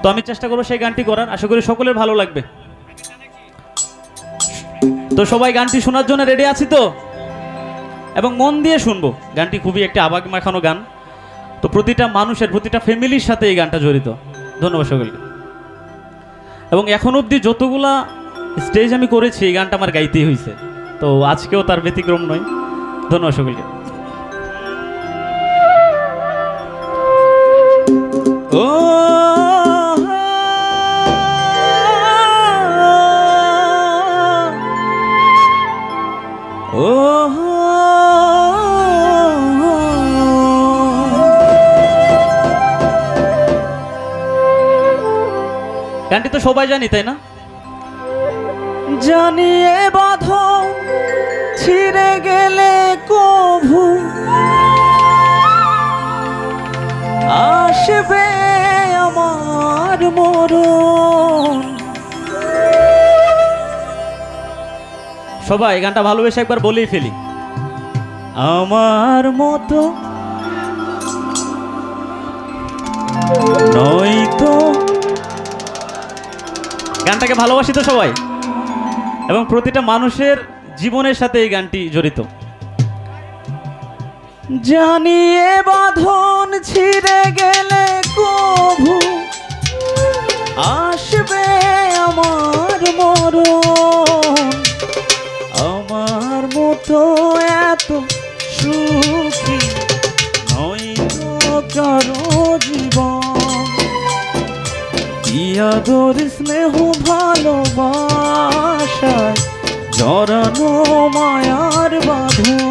তো আমি চেষ্টা করবো সেই গানটি করার, আশা করি সকলের ভালো লাগবে। তো সবাই গানটি শোনার জন্য রেডি আছি তো, এবং মন দিয়ে শুনবো। গানটি খুবই একটা আবেগ মাখানো গান, তো প্রতিটা মানুষের, প্রতিটা ফ্যামিলির সাথে এই গানটা জড়িত। ধন্যবাদ সকলকে। এবং এখন অবধি যতগুলা স্টেজ আমি করেছি এই গানটা আমার গাইতেই হয়েছে, তো আজকেও তার ব্যতিক্রম নয়। ধন্যবাদ সকলকে। ও ও গানটি তো সবাই জানি, তাই না? জানিয়ে বাঁধো ছিঁড়ে গেলে কভু আসবে আমার মরণ। সবাই গানটা ভালোবেসে একবার বলেই ফেলি, আমার মতো নয়তো। গানটাকে ভালোবাসি তো সবাই, এবং প্রতিটা মানুষের জীবনের সাথে এই গানটি জড়িত। জানিয়ে বাঁধন ছিঁড়ে গেলে কভু আসবে আমার মরণ। আমার মতো এত সুখী নয়তো কারো জীবন। ইয়াদর স্নেহ ভালোবাসায় জড়ানো মায়ার বাঁধন।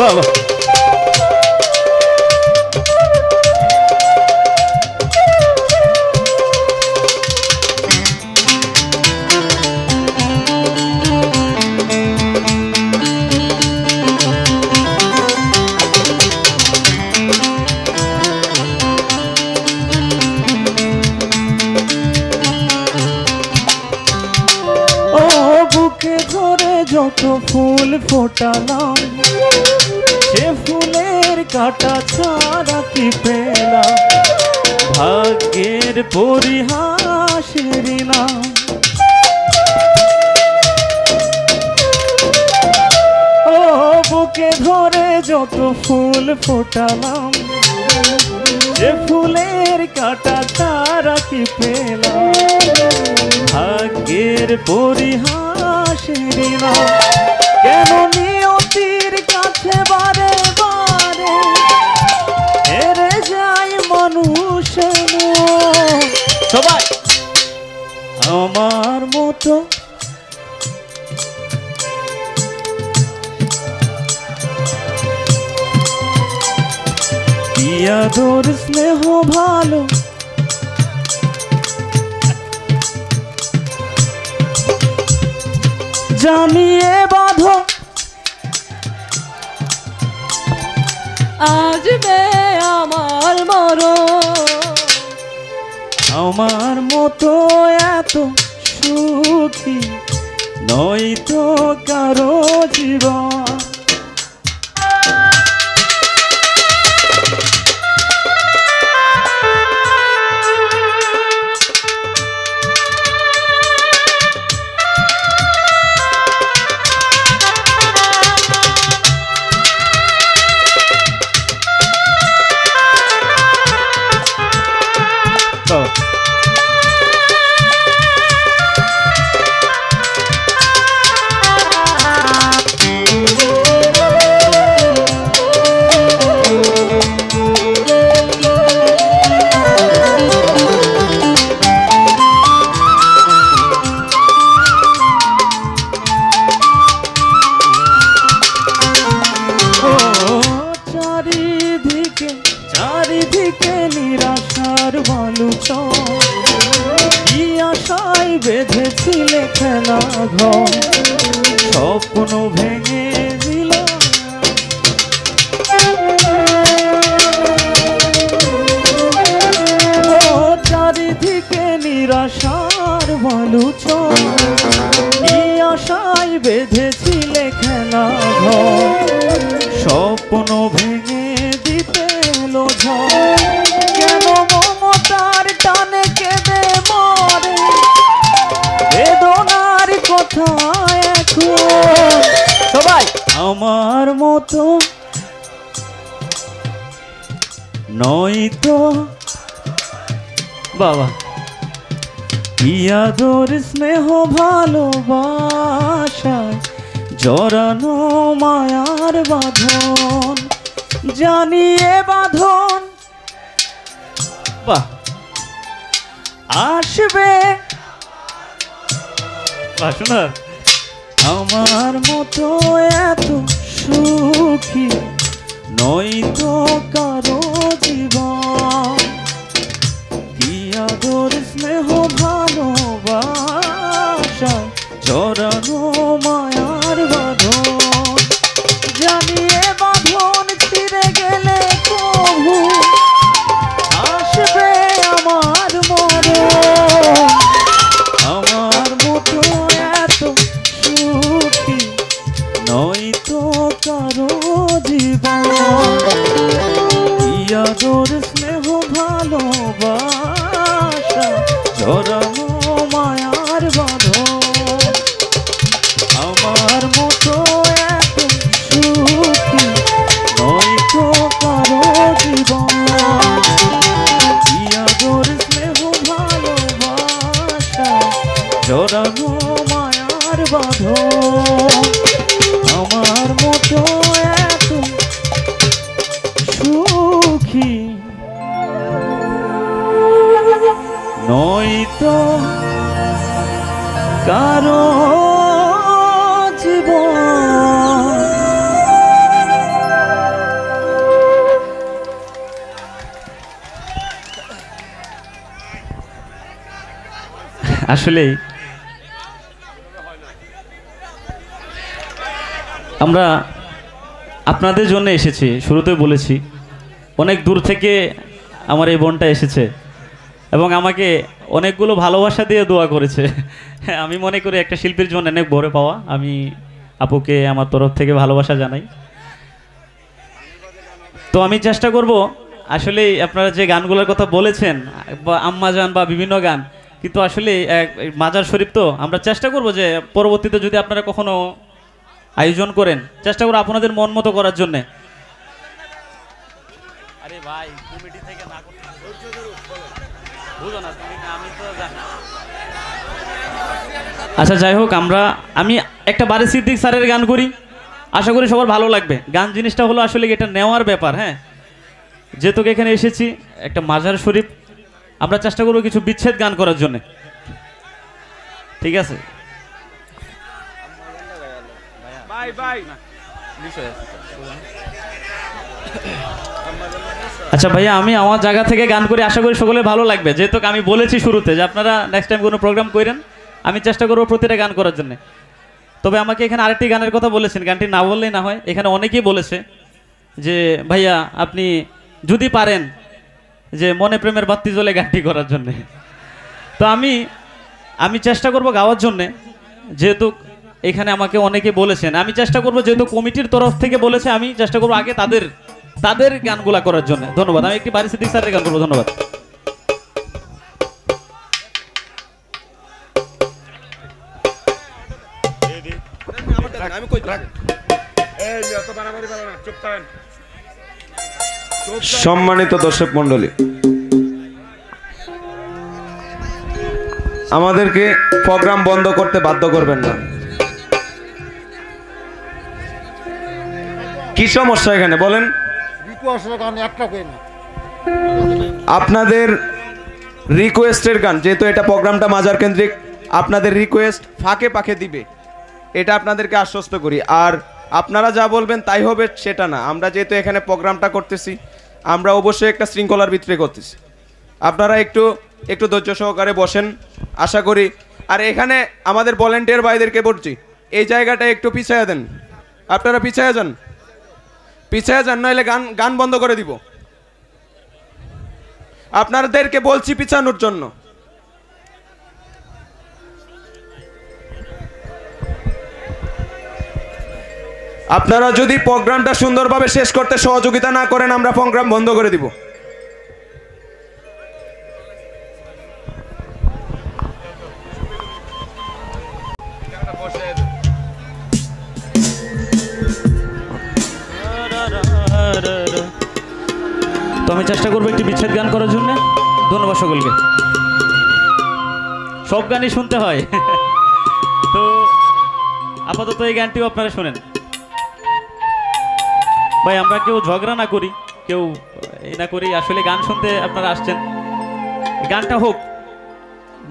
বাবা যত ফুল ফোটালাম সে ফুলের কাটা ছাড়া কি পেলাম। ভাগ্যের পরিহাসের নাম। ও বুকে ধরে যত ফুল ফোটালাম সে ফুলের কাটা ছাড়া কি পেলাম। ভাগ্যের পরিহাসের নাম। কেন নিয়তির কাছে বারে বারে হেরে যায় মানুষ। সবাই আমার মতো ইয়াদর স্নেহ ভালো জানিয়ে বাঁধো আসবে আমার মরণ। আমার মতো এত সুখী নয়তো কারো জীবন। চারিদিকে নিরাশার বালুচর, কি আশায় বেঁধেছিলে খেলা ঘর। স্বপ্ন ভেঙে দিল। ও চারিদিকে নিরাশার বালুচর, কি আশায় বেঁধেছিলে খেলা ঘর, স্বপ্ন ভেঙে দিতে এলো ঝড়। কেন মমতার টানে কেঁদে মরে, বেদনার কথা এখন সবাই আমার মতো নয়তো বাবা। কি আদর স্নেহ ভালোবাসায় জড়ানো মায়ার বাঁধন, জানিয়ে বাঁধন বাহ আসবে শোনা। আমার মতো এত সুখী নয়তো কারো জীবন, কি আদর স্নেহ ভালোবাসা জড়ানো মায়ার বাঁধন, জানিয়ে বাঁধন ছিঁড়ে গেলে কবু আসবে আমার মরণ। আমার মতো এত সুখী নয়তো কারো জীবন, কি আদর স্নেহ ভালোবাসা জড়ানো মায়ার বাঁধন। আমার মতো এত সুখী নয়তো কারো জীবন, কি আদর স্নেহ ভালোবাসা জড়ানো মায়ার বাঁধন। আমার মতো এত সুখী নয়তো কারো জীবন। আসলে আমরা আপনাদের জন্য এসেছি, শুরুতেই বলেছি অনেক দূর থেকে আমার এই বোনটা এসেছে এবং আমাকে অনেকগুলো ভালোবাসা দিয়ে দোয়া করেছে। আমি মনে করি একটা শিল্পীর জন্য অনেক বড় পাওয়া। আমি আপুকে আমার তরফ থেকে ভালোবাসা জানাই। তো আমি চেষ্টা করব, আসলে আপনারা যে গানগুলোর কথা বলেছেন বা আম্মাজান বা বিভিন্ন গান, কিন্তু আসলে মাজার শরীফ তো আমরা চেষ্টা করব যে পরবর্তীতে যদি আপনারা কখনো আয়োজন করেন চেষ্টা করব আপনাদের মন মতো করার জন্যে। আরে ভাই কমিটি থেকে না করতে বুঝো না তুমি, আমি তো জানি। আচ্ছা যাই হোক, আমি একটা বারে সিদ্দিক স্যারের গান করি, আশা করি সবার ভালো লাগবে। গান জিনিসটা হলো আসলে এটা নেওয়ার ব্যাপার। হ্যাঁ, যেহেতু এখানে এসেছি একটা মাজার শরীফ, আমরা চেষ্টা করবো কিছু বিচ্ছেদ গান করার জন্য, ঠিক আছে? আচ্ছা ভাইয়া, আমি আমার জায়গা থেকে গান করি, আশা করি সকলে ভালো লাগবে। যেহেতু আমি বলেছি শুরুতে যে আপনারা নেক্সট টাইম কোনো প্রোগ্রাম করেন, আমি চেষ্টা করবো প্রতিটা গান করার জন্য। তবে আমাকে এখানে আরেকটি গানের কথা বলেছেন, গানটি না বললেই না হয়। এখানে অনেকেই বলেছে যে ভাইয়া আপনি যদি পারেন যে মনে প্রেমের বাতি জ্বলে গানটি করার জন্যে। তো আমি চেষ্টা করব গাওয়ার জন্যে, যেহেতু এখানে আমাকে অনেকে বলেছেন। আমি চেষ্টা করব, যেহেতু কমিটির তরফ থেকে বলেছে, আমি চেষ্টা করব আগে তাদের গানগুলা করার জন্য। ধন্যবাদ। আমি একটি বারি সিদ্দিক স্যারের গান করবো। ধন্যবাদ। সম্মানিত দর্শক মন্ডলী, আমাদেরকে প্রোগ্রাম বন্ধ করতে বাধ্য করবেন না। কি সমস্যা এখানে বলেন? আপনাদের রিকোয়েস্টের গান, যেহেতু এটা প্রোগ্রামটা মাজার কেন্দ্রিক, আপনাদের রিকোয়েস্ট ফাঁকে ফাঁকে দিবে, এটা আপনাদেরকে আশ্বস্ত করি। আর আপনারা যা বলবেন তাই হবে সেটা না। আমরা যেহেতু এখানে প্রোগ্রামটা করতেছি, আমরা অবশ্যই একটা শৃঙ্খলার ভিতরে করতেছি। আপনারা একটু ধৈর্য সহকারে বসেন, আশা করি। আর এখানে আমাদের ভলেন্টিয়ার ভাইদেরকে বলছি, এই জায়গাটা একটু পিছায়া দেন, আপনারা পিছায়া যান, নইলে গান গান বন্ধ করে দিব। আপনাদেরকে বলছি পিছানোর জন্য। আপনারা যদি প্রোগ্রামটা সুন্দরভাবে শেষ করতে সহযোগিতা না করেন, আমরা প্রোগ্রাম বন্ধ করে দিব। তো আমি চেষ্টা করবো একটি বিচ্ছেদ গান করার জন্য। ধন্যবাদ সকলকে। সব গানই শুনতে হয়। তো আপাতত এই গানটিও আপনারা শোনেন। ভাই আমরা কেউ ঝগড়া না করি, কেউ এই না করি, আসলে গান শুনতে আপনারা আসছেন, গানটা হোক।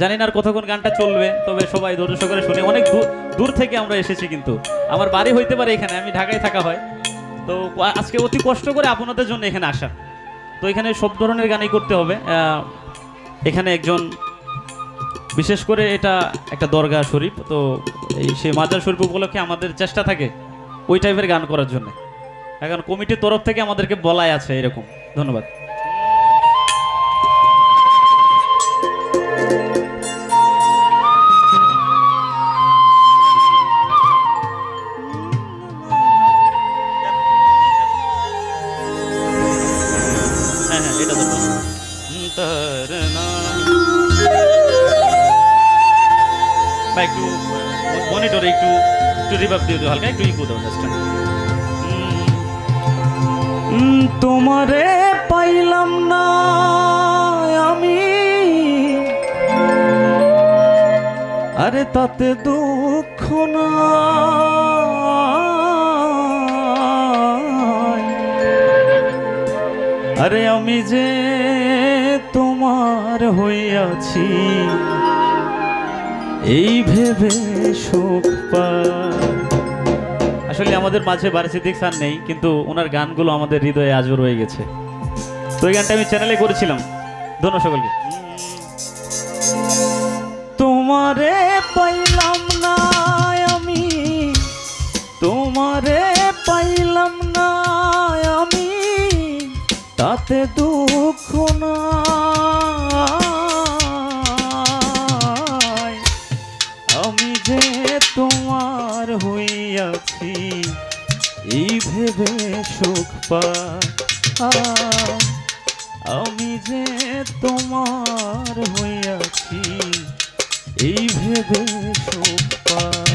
জানি না আর কতক্ষণ গানটা চলবে, তবে সবাই ধৈর্য সহকারে শুনে। অনেক দূর থেকে আমরা এসেছি, কিন্তু আমার বাড়ি হইতে পারে এখানে, আমি ঢাকায় থাকা হয়। তো আজকে অতি কষ্ট করে আপনাদের জন্য এখানে আসা। তো এখানে সব ধরনের গানই করতে হবে। এখানে একজন বিশেষ করে এটা একটা দরগা শরীফ, তো এই সেই মাজার শরীফ উপলক্ষে আমাদের চেষ্টা থাকে ওই টাইপের গান করার জন্য। এখন কমিটির তরফ থেকে আমাদেরকে বলাই আছে এরকম। ধন্যবাদ। হ্যাঁ হ্যাঁ, এটা ভাই একটু মনিটরে একটু রিভার্ব দিয়ে দিও হালকা, একটু ইকো দাও জাস্ট। তোমারে পাইলাম না আমি, আরে তাতে দুঃখ না, আরে আমি যে তোমার হইয়াছি এই ভেবে সুখ পাই। আসলে আমাদের মাঝে বারিসিদ্দিক স্যার নেই, কিন্তু ওনার গানগুলো আমাদের হৃদয়ে আজও রয়ে গেছে। তো এই গানটা আমি চ্যানেলে করেছিলাম। ধন্যবাদ সকলকে। তোমারে পাইলাম না আমি, তোমারে পাইলাম না আমি, তাতে দুঃখ না, আমি যে তোমার হইয়াছি এই ভেবে সুখ পাই। আমি যে তোমার হইয়াছি এই ভেবে সুখ পাই।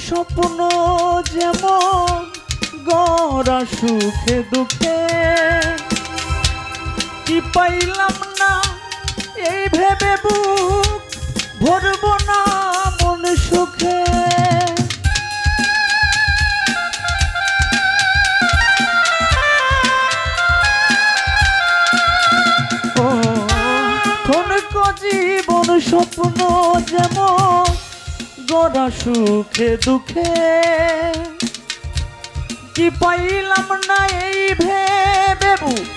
স্বপ্ন যেমন গড়া সুখে দুঃখে, কি পাইলাম না এই ভেবে বুক ভরব না মন সুখে। ও ক্ষণিক জীবন স্বপ্ন যেমন গড়া সুখে দুঃখে, কি পাইলাম না এই ভেবে বুক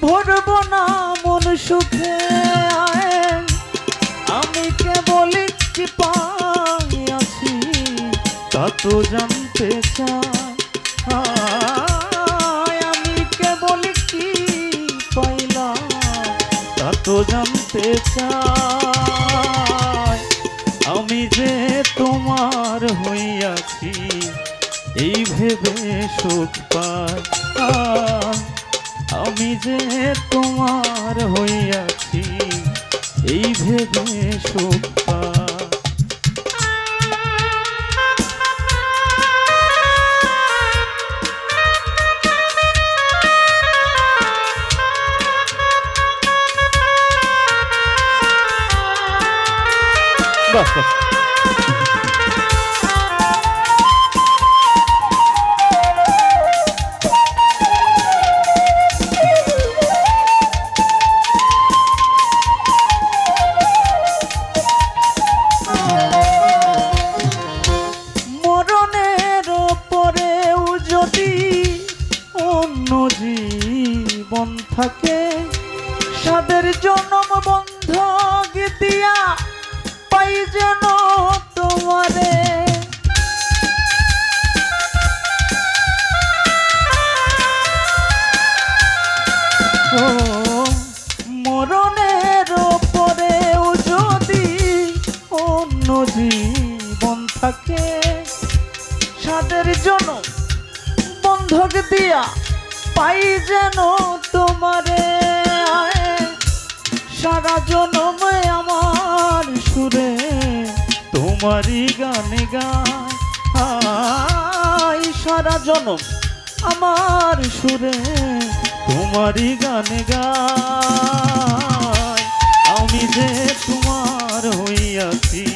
ভরব না মন সুখে। আমি কেবল কি পাইয়াছি তা তো জানতে চাই, আমি কেবল কি পাইলাম তা তো জানতে চাই। আমি যে তোমার হইয়াছি এই ভেবে সুখ পাই, আমি যে তোমার হইয়াছি এই ভেবে সুখ পাই। বাস বাস। মরণের পরেও যদি অন্য জীবন থাকে, সাদের জনম বন্ধ গীতিয়া পাই যেন তোমারে। ও মরণের পরেও যদি অন্য জীবন থাকে, সাদের জনম বন্ধক দিয়া পাই যেন তোমারে। সারা জনমে আমার সুরে তোমারই গানে গাই, সারা জনম আমার সুরে তোমারই গানে গাই। আমি যে তোমার হইয়াছি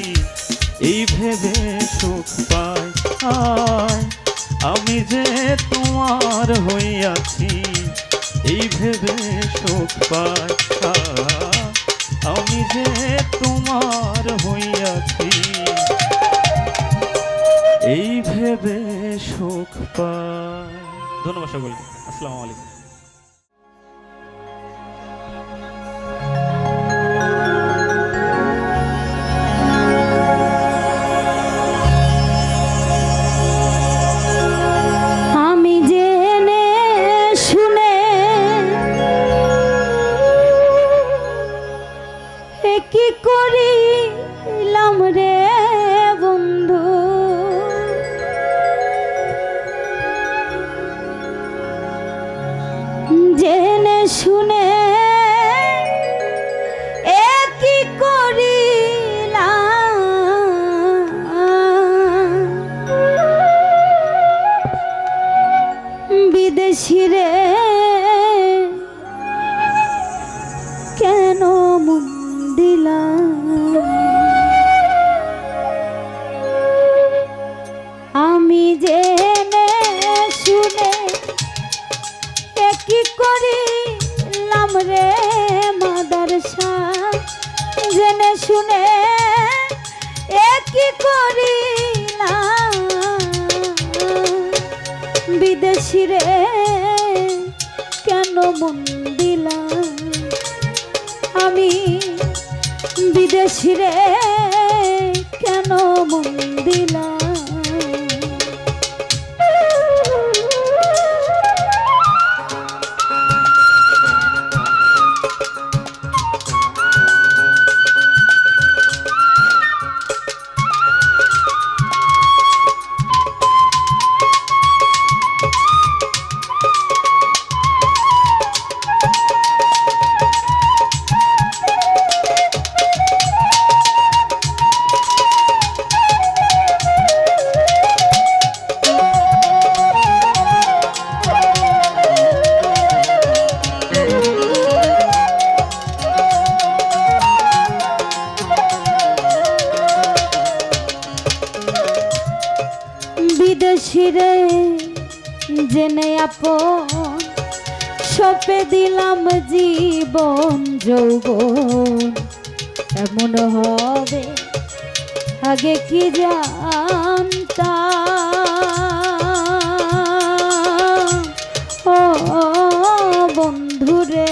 এই ভেবে সুখ পাই, আমি যে তোমার হইয়াছি এই ভেবে সুখ পাই, আমি যে তোমার হইয়াছি এই ভেবে সুখ পাই। ধন্যবাদ সকলকে, আসসালামু আলাইকুম। কি করিলাম রে বন্ধু, জেনে শুনে কি করিলাম, বিদেশি রে কেন মন দিলাম। আমি জেনে শুনে কি করিলাম রে মাদারসা, জেনে শুনে কি করিলাম, বিদেশি রে কেন মন দিলাম। আমি বিদেশি রে কেন মন দিলাম। বিদেশি রে জেনে আপন সপে দিলাম জীবন যৌবন, এমন হবে আগে কি জানতাম। ও বন্ধুরে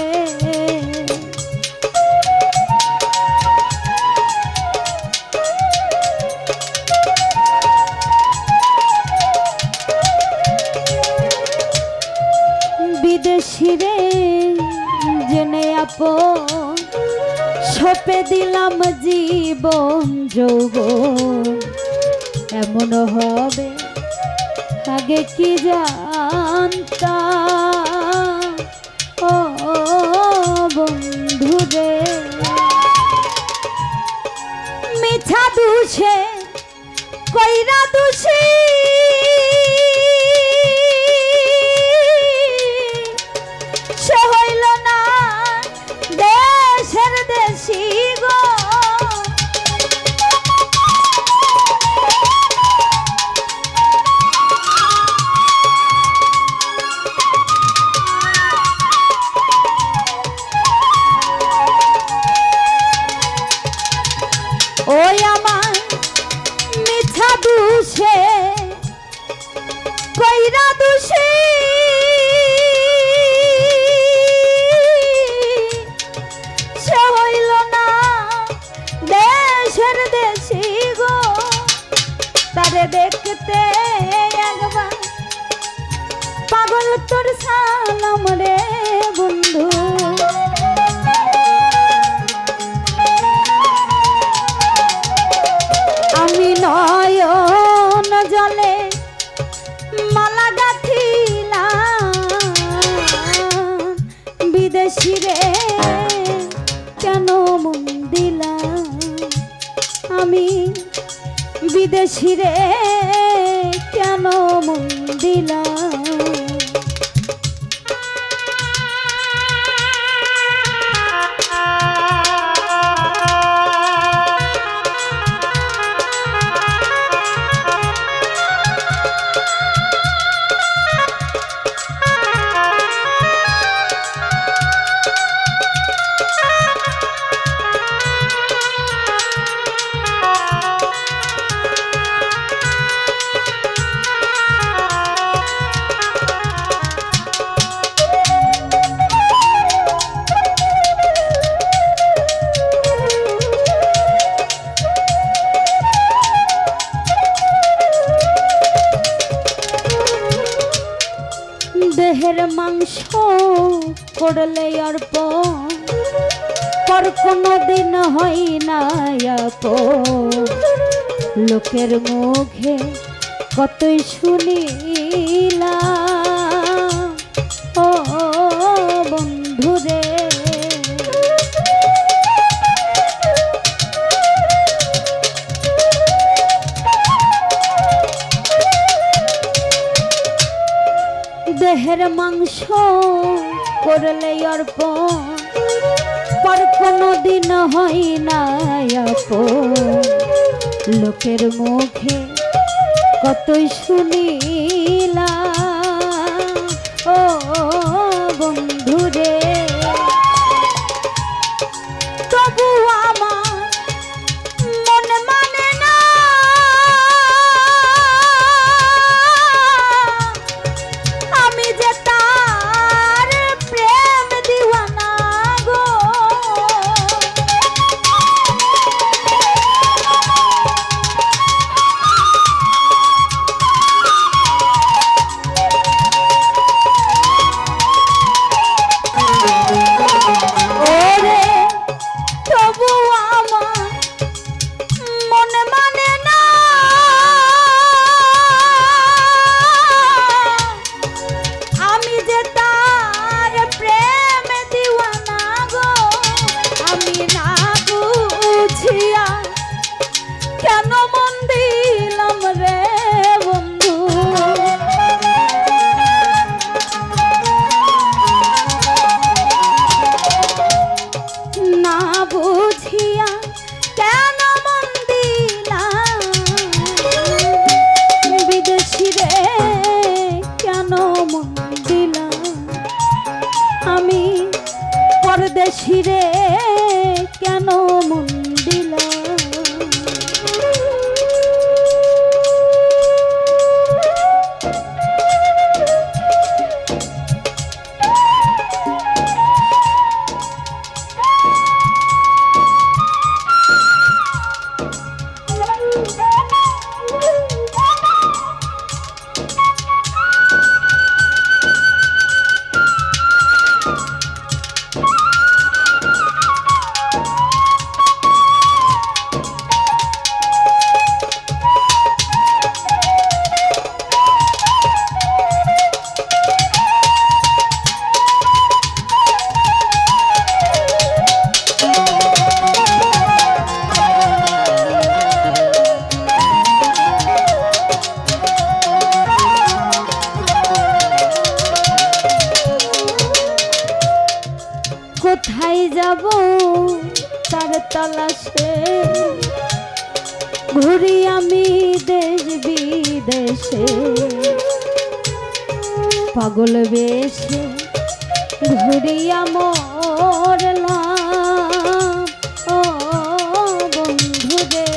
বিদেশি রে জেনে আপন সপে দিলাম জীবন যৌবন, এমন হবে আগে কি জানতাম। ও বন্ধুরে মিঠা দুষে কইরা দুষি, সে হইল না দেশের দেশি গো। দেখতে একবার পাগল তোর সালাম রে বন্ধু আমি নয়ন জলে মালা গাঁথিলাম বিদেশি রে কেন মন দিলাম আমি বিদেশি রে কেন মন দিলাম দেহের মাংস করলে অর্পণ পর কোনো দিন হয় না লোকের মুখে কতই শুনিলাম ও বন্ধুরে দেহের মাংস করলে অর্পণ পর কোনো দিন হয় না লোকের মুখে কতই শুনিলাম ও বন্ধুরে তবু আমার মন মানে না আমি যে তার প্রেম দিওয়ানা গো ওরে তবু আমার মন মানে না আমি যে তার প্রেম দিওয়ানা গো আমি না বুঝিয়া কেন মন দিলাম রে বন্ধু না বুঝিয়া কেন মন দিলাম বিদেশি রে কেন মন দিলাম আমি পরদেশি রে কেন মন দিলাম কোথায় যাব তার তালাশে ঘুরি আমি দেশ বিদেশে পাগল বেশে ঘুরিয়া মরলাম ও বন্ধুরে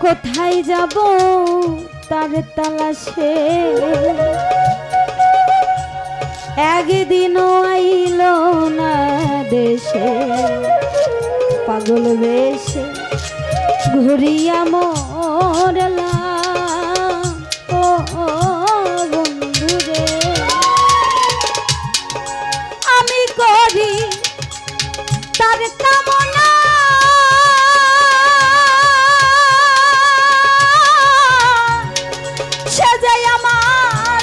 কোথায় যাব তার তালাশে একদিনও আইল না দেশে পাগল বেশে ঘুরিয়া মরলা ও বন্ধু রে আমি করি তার কামনা সে যে আমার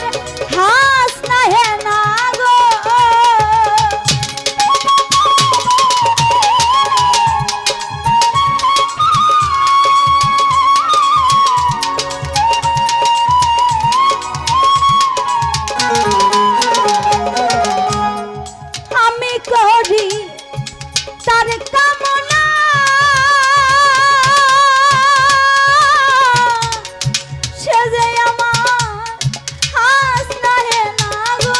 হাস না হে না গো আমি করি তার কামনা সে যে আমার হাস না হে না গো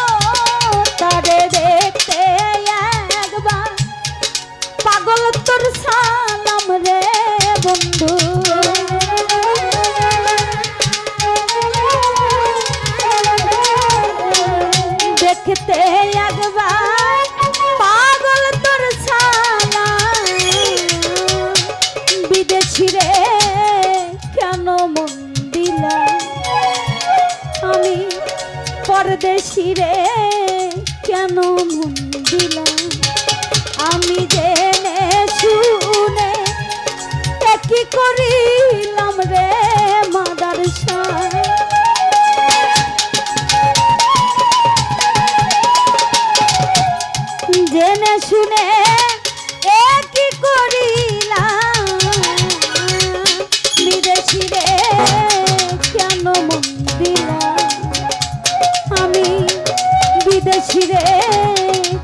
তারে দেখতে একবার পাগল তোর সালাম রে বন্ধু দেখতে একবার পাগল তোর সালাম বিদেশি রে কেন মন দিলা আমি পরদেশি রে কেন মন দিলা আমি জেনে শুনে কি করিলাম রে মাদারসা জেনে শুনে কি করিলাম বিদেশি রে কেন মন দিলাম আমি বিদেশি রে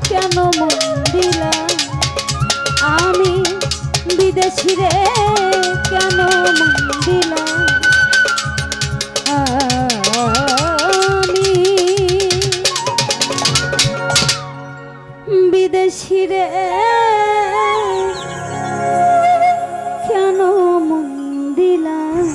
কেন মন দিলাম আমি বিদেশি রে কেন মন দিলাম আমি বিদেশি রে কেন মন দিলাম